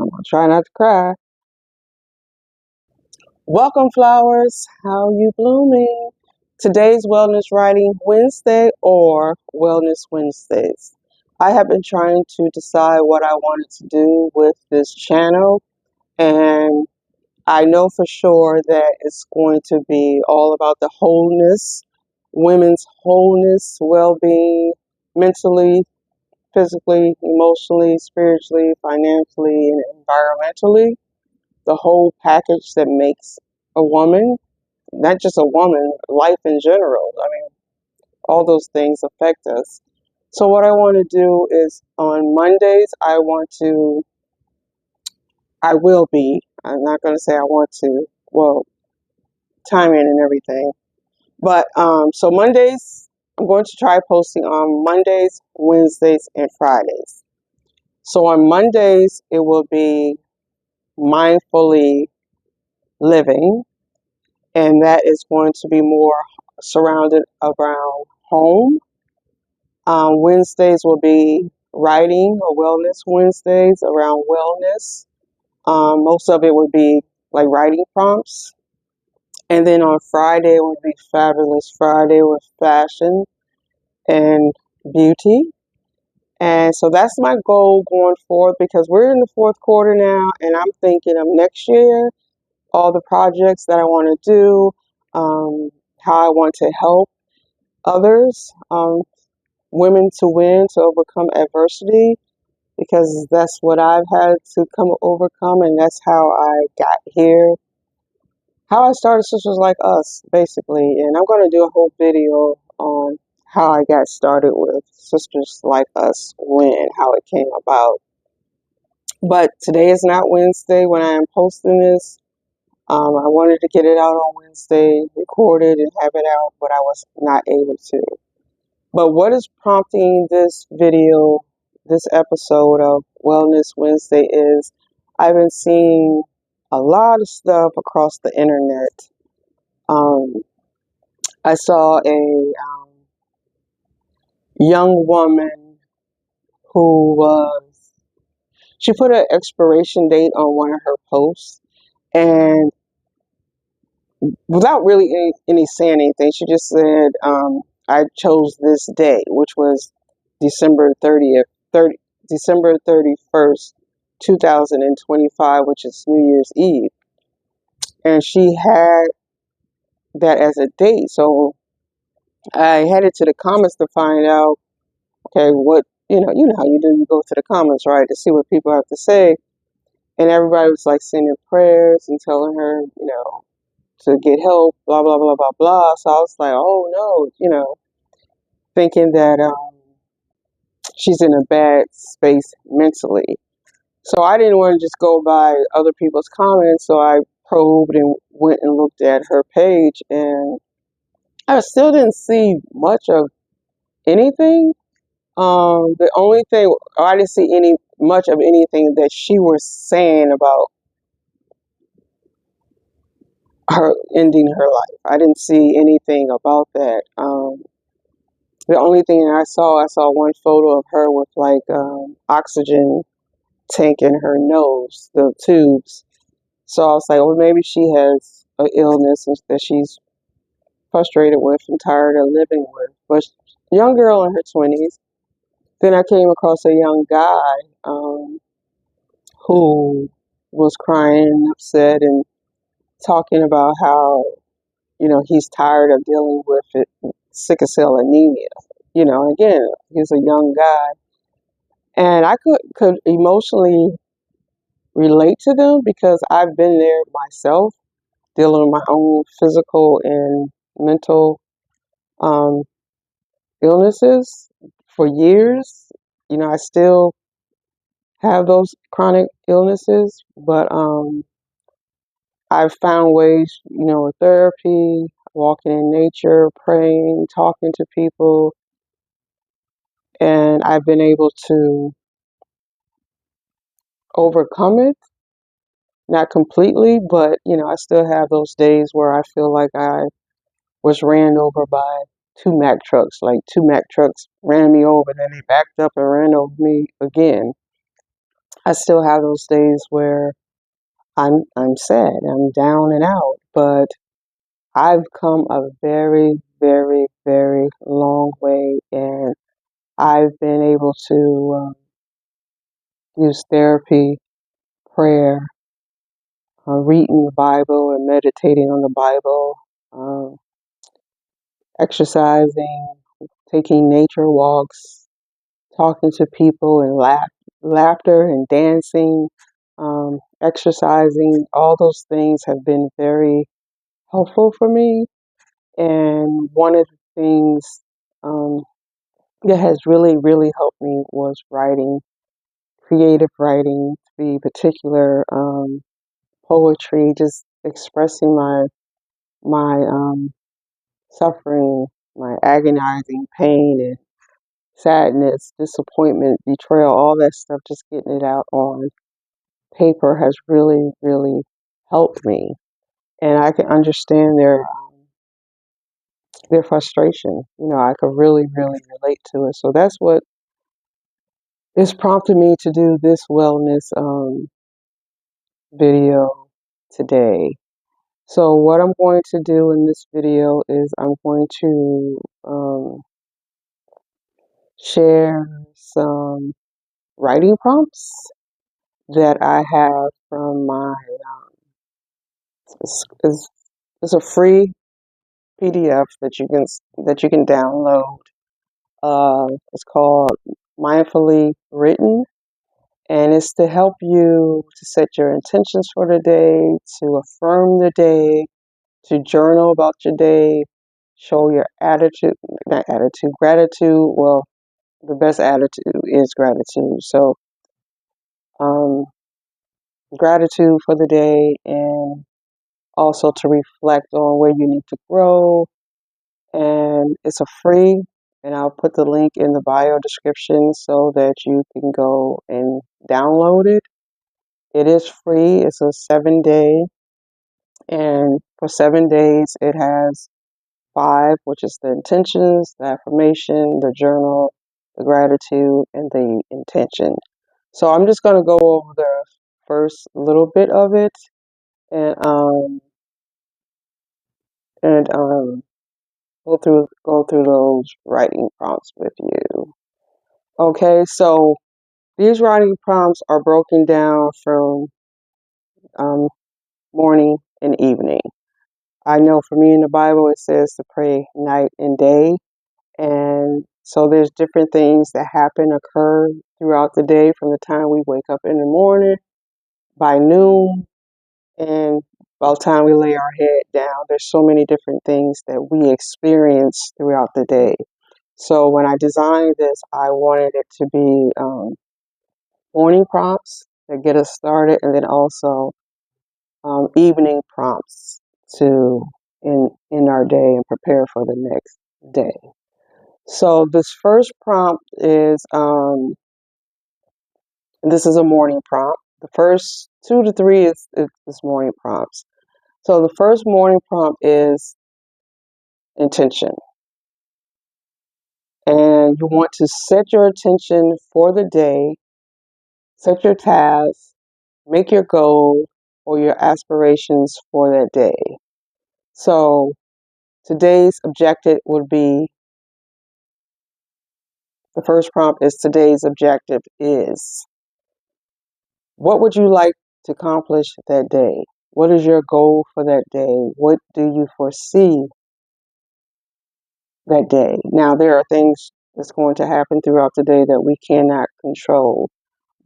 I'm gonna try not to cry. Welcome, flowers. How you blooming? Today's Wellness Writing Wednesday or Wellness Wednesdays. I have been trying to decide what I wanted to do with this channel, and I know for sure that it's going to be all about the wholeness, women's wholeness, well-being, mentally, physically, emotionally, spiritually, financially, and environmentally. The whole package that makes a woman, not just a woman, life in general. I mean, all those things affect us. So what I want to do is on Mondays, I will be, I'm not going to say I want to, well, timing and everything. But so Mondays, I'm going to try posting on Mondays, Wednesdays, and Fridays. So on Mondays, it will be mindfully living, and that is going to be more surrounded around home. Wednesdays will be writing or wellness Wednesdays around wellness. Most of it would be like writing prompts. And then on Friday would be Fabulous Friday with fashion and beauty. And so that's my goal going forward because we're in the fourth quarter now, and I'm thinking of next year, all the projects that I want to do, how I want to help others, women to win, to overcome adversity, because that's what I've had to overcome, and that's how I got here. How I started Sisters Like Us, basically, and I'm going to do a whole video on how I got started with Sisters Like Us, when and how it came about. But today is not Wednesday when I am posting this. I wanted to get it out on Wednesday, record it, and have it out, but I was not able to. But what is prompting this video, this episode of Wellness Wednesday is I've been seeing a lot of stuff across the internet. I saw a young woman who she put an expiration date on one of her posts, and without really any saying anything, she just said, I chose this day, which was December 30th, 30, December 31st, 2025, which is New Year's Eve. And she had that as a date. So I headed to the comments to find out, okay, you know how you do, you go to the comments, right, to see what people have to say. And everybody was like sending prayers and telling her, to get help, blah, blah, blah, blah, blah. So I was like, oh no, thinking that she's in a bad space mentally. So I didn't want to just go by other people's comments, so I probed and went and looked at her page, and I still didn't see much of anything. The only thing, I didn't see much of anything that she was saying about her ending her life. I didn't see anything about that. The only thing I saw one photo of her with like oxygen tank in her nose, the tubes. So I was like, well, maybe she has an illness that she's frustrated with and tired of living with. But young girl in her 20s. Then I came across a young guy who was crying and upset and talking about how, he's tired of dealing with it, sickle cell anemia. Again, he's a young guy. And I could emotionally relate to them because I've been there myself, dealing with my own physical and mental um, illnesses for years. I still have those chronic illnesses, but I've found ways, with therapy, walking in nature, praying, talking to people, and I've been able to overcome it. Not completely, but I still have those days where I feel like I was ran over by two Mack trucks. Like two Mack trucks ran me over, and then they backed up and ran over me again. I still have those days where I'm sad, I'm down and out, but I've come a very, very, very long way, and I've been able to use therapy, prayer, reading the Bible and meditating on the Bible, um, exercising, taking nature walks, talking to people, and laughter and dancing, exercising. All those things have been very helpful for me. And one of the things um, that has really, really helped me was writing, creative writing, to be particular, poetry, just expressing my suffering, my agonizing pain and sadness, disappointment, betrayal, all that stuff, just getting it out on paper has really, really helped me. And I can understand their frustration. You know, I could really, really relate to it. So that's what is prompting me to do this wellness video today. So what I'm going to do in this video is I'm going to share some writing prompts that I have from my it's, it's, it's a free PDF that you can download. It's called Mindfully Written, and it's to help you to set your intentions for the day, to affirm the day, to journal about your day, show your attitude, not attitude, gratitude. Well, the best attitude is gratitude. So, um, gratitude for the day, and also to reflect on where you need to grow. And it's a free, and I'll put the link in the bio description so that you can go and download it. It is free. It's a 7-day, and for 7 days it has 5, which is the intentions, the affirmation, the journal, the gratitude, and the intention. So I'm just going to go over the first little bit of it, and and go through those writing prompts with you. Okay, so these writing prompts are broken down from um, morning and evening. I know for me in the Bible it says to pray night and day. And so there's different things that occur throughout the day from the time we wake up in the morning, by noon, and by the time we lay our head down. There's so many different things that we experience throughout the day. So when I designed this, I wanted it to be morning prompts that get us started, and then also evening prompts to in our day and prepare for the next day. So this first prompt is this is a morning prompt. The first 2 to 3 is morning prompts. So the first morning prompt is intention. And you want to set your intention for the day, set your task, make your goal or your aspirations for that day. So today's objective would be, the first prompt is today's objective is, what would you like to accomplish that day? What is your goal for that day? What do you foresee that day? Now, there are things that's going to happen throughout the day that we cannot control.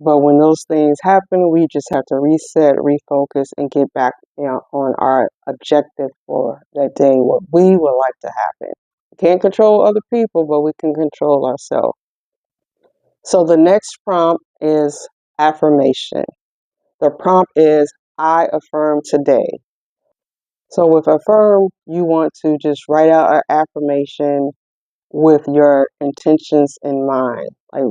But when those things happen, we just have to reset, refocus, and get back on our objective for that day, what we would like to happen. We can't control other people, but we can control ourselves. So the next prompt is affirmation. The prompt is, I affirm today. So with affirm, you want to just write out an affirmation with your intentions in mind. Like,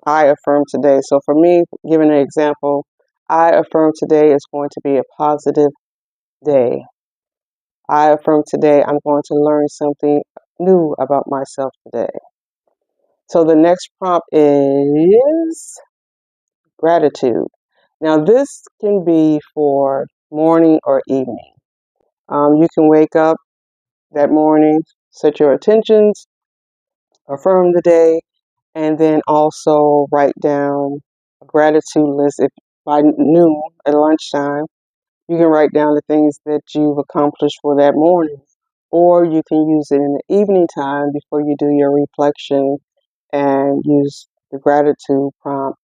I affirm today. So for me, giving an example, I affirm today is going to be a positive day. I affirm today I'm going to learn something new about myself today. So the next prompt is gratitude. Now, this can be for morning or evening. You can wake up that morning, set your intentions, affirm the day, and then also write down a gratitude list. If by noon at lunchtime, you can write down the things that you've accomplished for that morning, or you can use it in the evening time before you do your reflection and use the gratitude prompt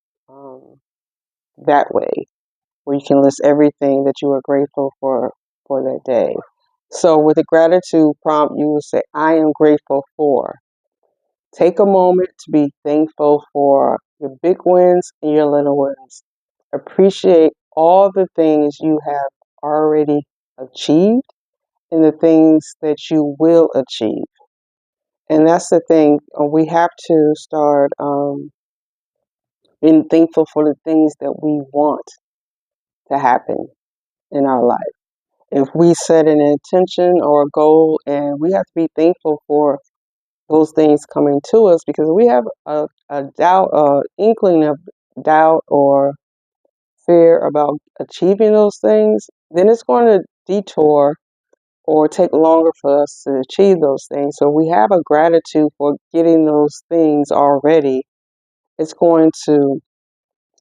that way, where you can list everything that you are grateful for that day. So with the gratitude prompt, you will say, I am grateful for. Take a moment to be thankful for your big wins and your little wins. Appreciate all the things you have already achieved and the things that you will achieve. And that's the thing. We have to start being thankful for the things that we want to happen in our life. If we set an intention or a goal, and we have to be thankful for those things coming to us, because we have a doubt, inkling of doubt or fear about achieving those things, then it's going to detour or take longer for us to achieve those things. So we have a gratitude for getting those things already. It's going to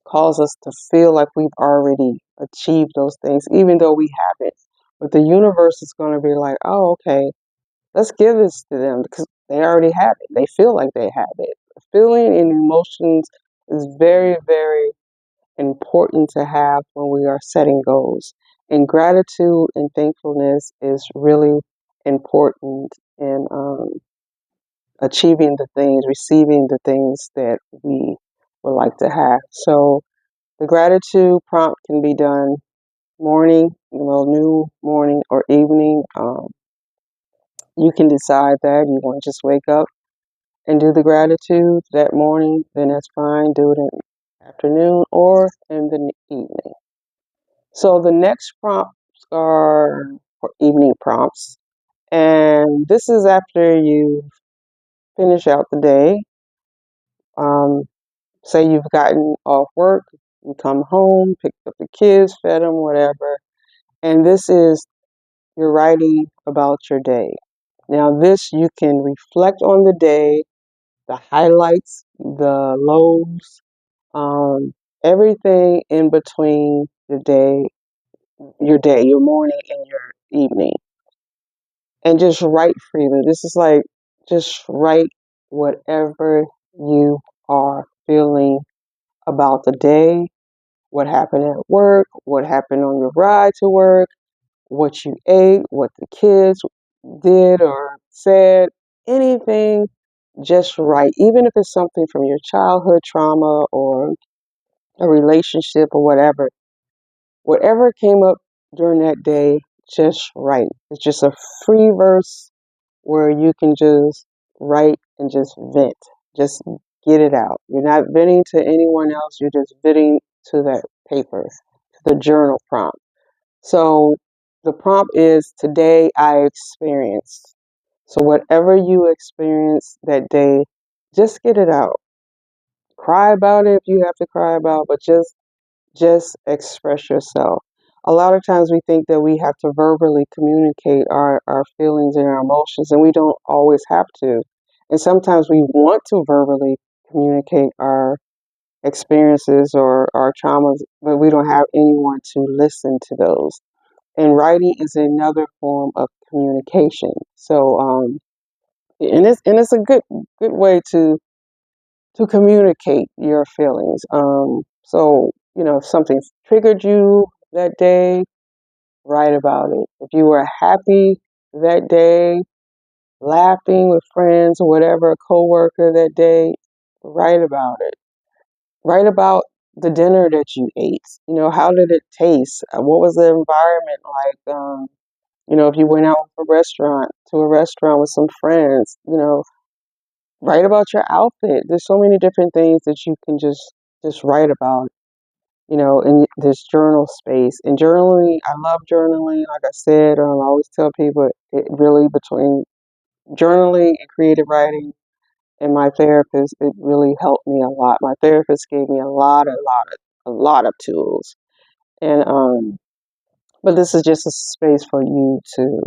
cause us to feel like we've already achieved those things, even though we haven't. But the universe is going to be like, oh, okay, let's give this to them because they already have it. They feel like they have it. Feeling and emotions is very, very important to have when we are setting goals. And gratitude and thankfulness is really important in achieving the things, receiving the things that we would like to have. So the gratitude prompt can be done morning, noon, morning, or evening. You can decide that you want to just wake up and do the gratitude that morning, then that's fine. Do it in the afternoon or in the evening. So the next prompts are for evening prompts. And this is after you finish out the day. Say you've gotten off work, you come home, picked up the kids, fed them, whatever. And this is you're writing about your day. Now this you can reflect on the day, the highlights, the lows, everything in between your day, your morning and your evening. And just write freely. This is like just write whatever you are feeling about the day, what happened at work, what happened on your ride to work, what you ate, what the kids did or said, anything, just write. Even if it's something from your childhood trauma or a relationship or whatever came up during that day, just write. It's just a free verse where you can just write and just vent. Just get it out. You're not venting to anyone else. You're just venting to that paper, to the journal prompt. So the prompt is today I experienced. So whatever you experience that day, just get it out. Cry about it if you have to cry about, but just express yourself. A lot of times we think that we have to verbally communicate our feelings and our emotions, and we don't always have to. And sometimes we want to verbally communicate our experiences or our traumas, but we don't have anyone to listen to those. And writing is another form of communication. So, and it's a good way to communicate your feelings. So, if something triggered you that day, write about it. If you were happy that day, laughing with friends or whatever, a coworker that day, write about it. Write about the dinner that you ate. How did it taste? What was the environment like? If you went out to a restaurant with some friends, write about your outfit. There's so many different things that you can just write about, in this journal space. And journaling, I love journaling. Like I said, I always tell people it really between journaling and creative writing and my therapist, it really helped me a lot. My therapist gave me a lot a lot of tools. And but this is just a space for you to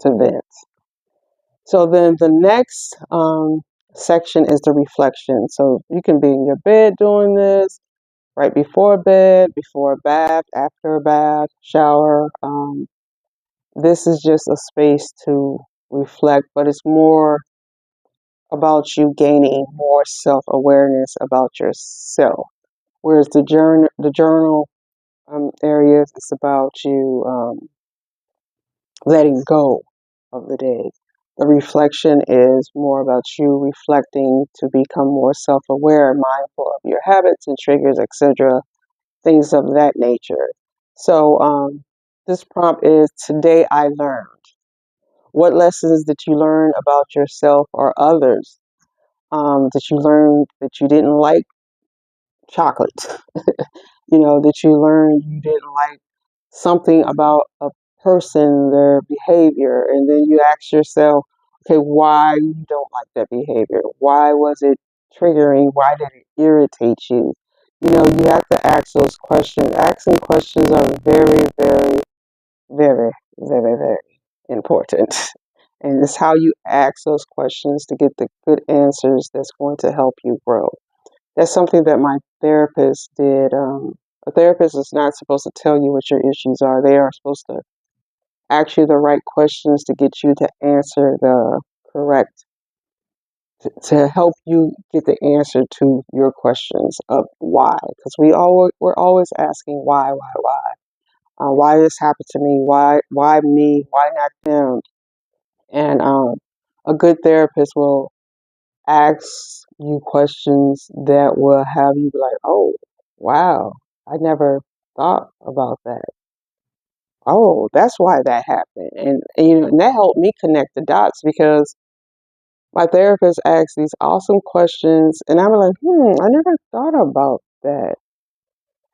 vent. So then the next section is the reflection. So you can be in your bed doing this, right before bed, before a bath, after a bath, shower. This is just a space to reflect, but it's more about you gaining more self-awareness about yourself. Whereas the journal areas, it's about you letting go of the day. The reflection is more about you reflecting to become more self-aware and mindful of your habits and triggers, etc., things of that nature. So this prompt is, today I learned. What lessons did you learn about yourself or others? That you learned that you didn't like chocolate? That you learned you didn't like something about a person, their behavior, and then you ask yourself, okay, why you don't like that behavior? Why was it triggering? Why did it irritate you? You have to ask those questions. Asking questions are very, very, very, very, very important. And it's how you ask those questions to get the good answers that's going to help you grow. That's something that my therapist did. A therapist is not supposed to tell you what your issues are. They are supposed to ask you the right questions to get you to answer the correct, to help you get the answer to your questions of why. Because we're always asking why this happened to me, why me, why not them. And a good therapist will ask you questions that will have you be like, oh, wow, I never thought about that. Oh, that's why that happened. And that helped me connect the dots, because my therapist asked these awesome questions and I'm like, I never thought about that.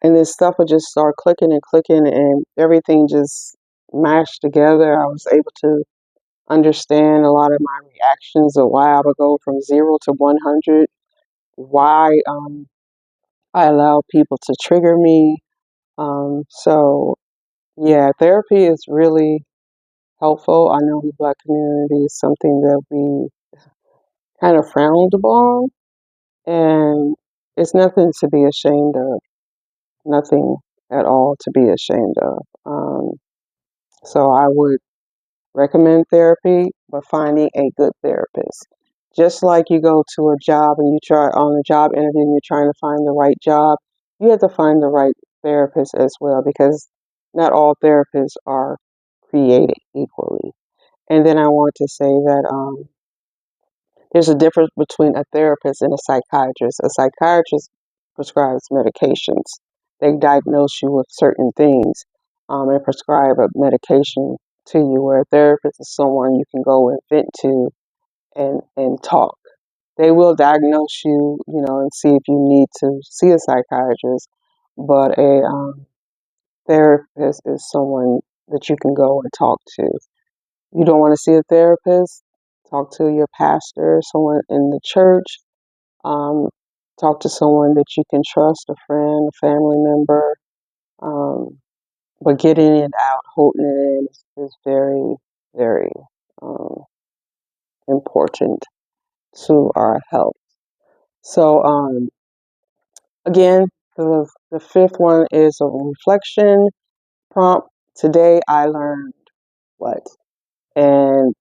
And this stuff would just start clicking and clicking and everything just mashed together. I was able to understand a lot of my reactions of why I would go from 0 to 100, why I allow people to trigger me. So yeah, therapy is really helpful. I know in the Black community is something that we kind of frowned upon, and it's nothing to be ashamed of, nothing at all to be ashamed of. So I would recommend therapy, but finding a good therapist. Just like you go to a job and you try on a job interview and you're trying to find the right job, you have to find the right therapist as well, because not all therapists are created equally. And then I want to say that there's a difference between a therapist and a psychiatrist. A psychiatrist prescribes medications. They diagnose you with certain things and prescribe a medication to you, where a therapist is someone you can go and vent to and talk. They will diagnose you, and see if you need to see a psychiatrist, but a therapist is someone that you can go and talk to. You don't want to see a therapist? Talk to your pastor, someone in the church. Um, Talk to someone that you can trust, a friend, a family member. But getting it out, holding it in is very, very um, important to our health. So again, the fifth one is a reflection prompt. Today I learned what? And,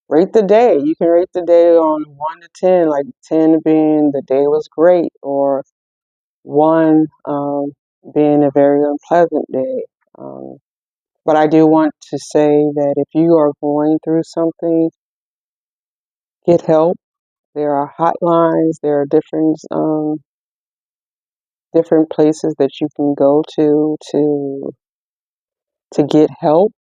rate the day. You can rate the day on 1 to 10, like 10 being the day was great, or 1 being a very unpleasant day. But I do want to say that if you are going through something, get help. There are hotlines. There are different places that you can go to get help.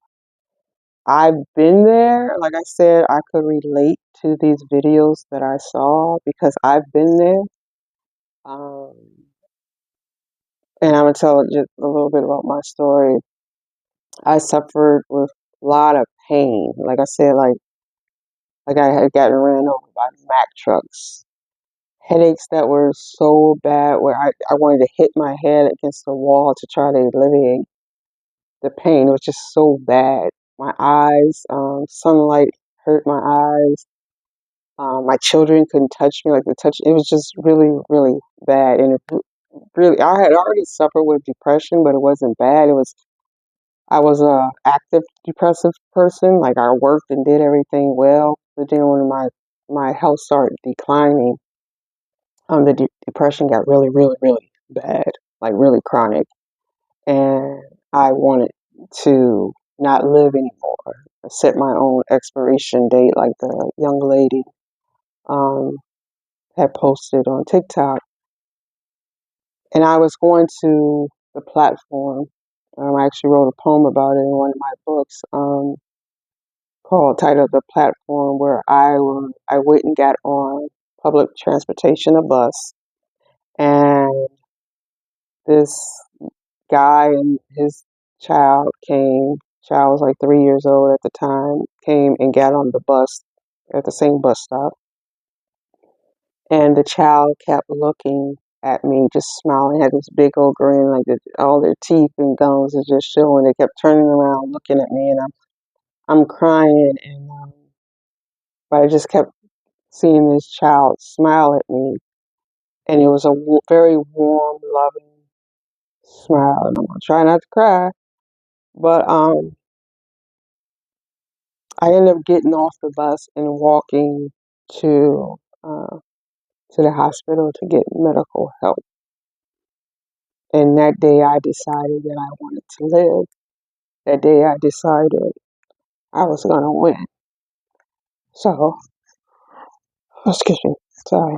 I've been there. Like I said, I could relate to these videos that I saw because I've been there. Um, and I'm gonna tell just a little bit about my story. I suffered with a lot of pain. Like I said, like I had gotten ran over by Mack trucks, headaches that were so bad where I wanted to hit my head against the wall to try to alleviate the pain. It was just so bad. My eyes, sunlight hurt my eyes. My children couldn't touch me like the touch. It was just really, really bad. And it really, I had already suffered with depression, but it wasn't bad. I was a active depressive person. Like I worked and did everything well. But then when my health started declining, the depression got really, really, really bad, like really chronic. And I wanted to not live anymore. I set my own expiration date, like the young lady um, had posted on TikTok. And I was going to the platform. I actually wrote a poem about it in one of my books, titled "The Platform," where I went and got on public transportation, a bus, and this guy and his came. Child was like 3 years old at the time. Came and got on the bus at the same bus stop, and the child kept looking at me, just smiling, had this big old grin, like all their teeth and gums is just showing. They kept turning around, looking at me, and I'm crying, and but I just kept seeing this child smile at me, and it was a very warm, loving smile. And I'm gonna try not to cry, but I ended up getting off the bus and walking to uh, to the hospital to get medical help. And that day, I decided that I wanted to live. That day, I decided I was gonna win. So, excuse me, sorry.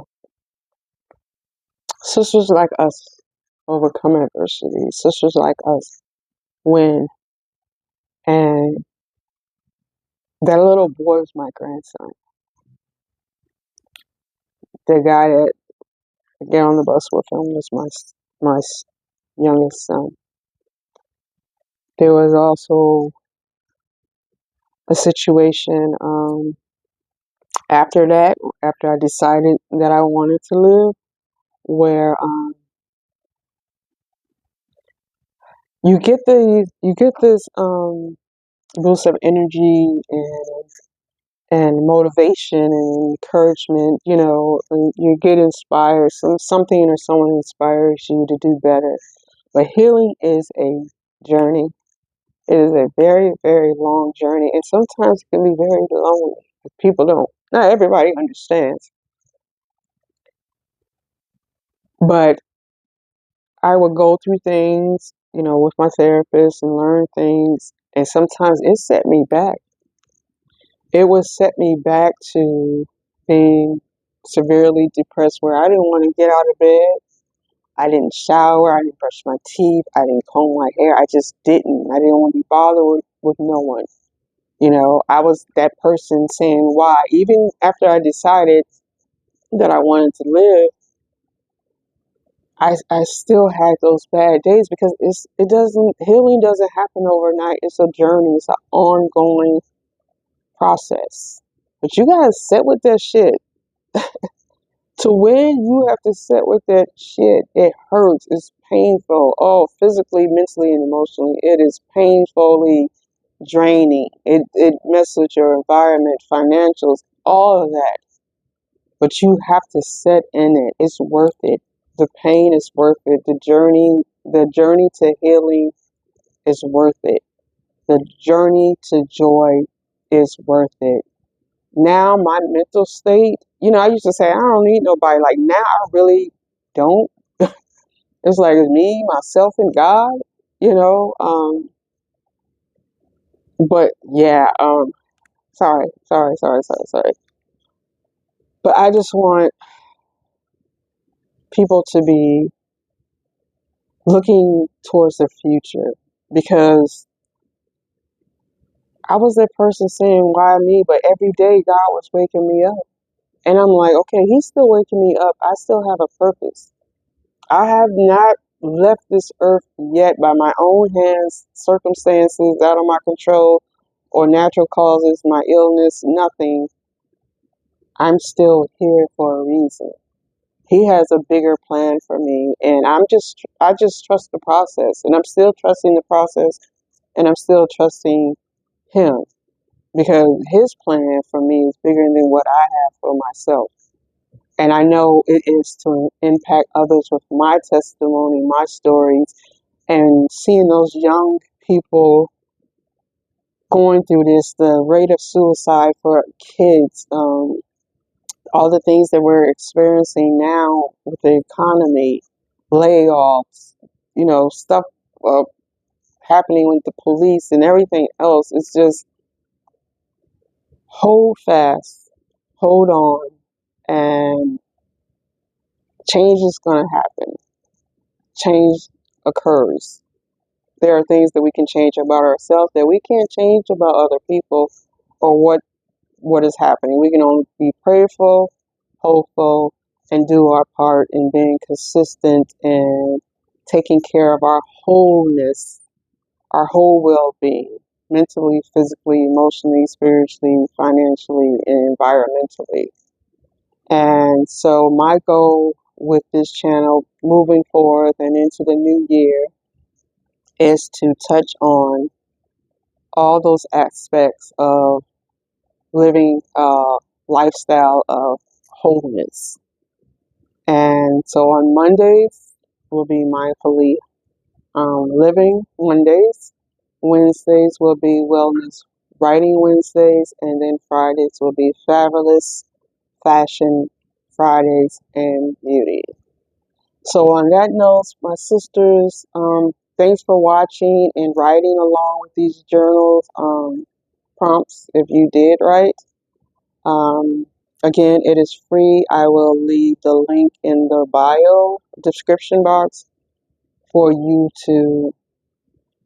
Sisters like us overcome adversity. Sisters like us win. And that little boy was my grandson. The guy that got on the bus with him was my youngest son. There was also a situation after that, after I decided that I wanted to live, where you get this boost of energy and motivation and encouragement. You know, and you get inspired. Something or someone inspires you to do better. But healing is a journey. It is a very, very long journey, and sometimes it can be very lonely. People don't. Not everybody understands, but I would go through things, you know, with my therapist and learn things, and sometimes it set me back. It would set me back to being severely depressed, where I didn't want to get out of bed. I didn't shower. I didn't brush my teeth. I didn't comb my hair. I just didn't. I didn't want to be bothered with no one. You know, I was that person saying why. Even after I decided that I wanted to live, I still had those bad days because healing doesn't happen overnight. It's a journey. It's an ongoing process. But you gotta sit with that shit. To win, you have to sit with that shit. It hurts. It's painful. Oh, physically, mentally, and emotionally, it is painfully draining. It messes with your environment, financials, all of that. But you have to sit in it. It's worth it. The pain is worth it. The journey to healing is worth it. The journey to joy is worth it. Now my mental state, you know, I used to say I don't need nobody. Like now I really don't. It's like it's me, myself, and God, you know. But yeah, sorry. But I just want people to be looking towards the future, because I was that person saying, why me? But every day God was waking me up. And I'm like, okay, He's still waking me up. I still have a purpose. I have not left this earth yet by my own hands, circumstances out of my control, or natural causes, my illness, nothing. I'm still here for a reason. He has a bigger plan for me, and I just trust the process, and I'm still trusting the process, and I'm still trusting him because his plan for me is bigger than what I have for myself. And I know it is to impact others with my testimony, my stories, and seeing those young people going through this, the rate of suicide for kids, all the things that we're experiencing now with the economy, layoffs, stuff uh, happening with the police and everything else. It's just hold fast, hold on, and change is going to happen. Change occurs. There are things that we can change about ourselves that we can't change about other people or what is happening. We can only be prayerful, hopeful, and do our part in being consistent and taking care of our wholeness, our whole well-being, mentally, physically, emotionally, spiritually, financially, and environmentally. And so my goal with this channel moving forward and into the new year is to touch on all those aspects of living a lifestyle of wholeness. And so on Mondays will be mindfully living Mondays. Wednesdays will be wellness writing Wednesdays, and then Fridays will be fabulous fashion Fridays and beauty. So on that note, my sisters, thanks for watching and writing along with these journals prompts if you did write. Um, Again, it is free. I will leave the link in the bio description box for you to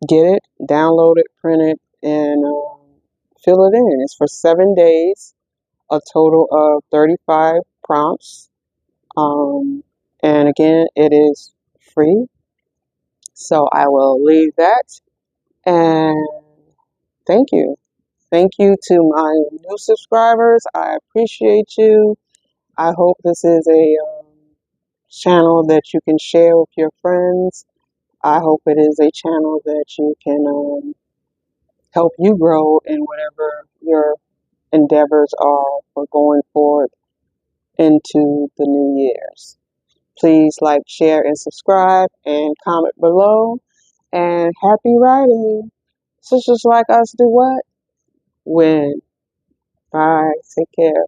get it, download it, print it, and fill it in. It's for 7 days, a total of 35 prompts. And again, it is free. So I will leave that. And thank you. Thank you to my new subscribers. I appreciate you. I hope this is a channel that you can share with your friends. I hope it is a channel that you can help you grow in whatever your endeavors are for going forward into the new years. Please like, share, and subscribe, and comment below. And happy writing. Sisters like us do what? Win. Bye. Take care.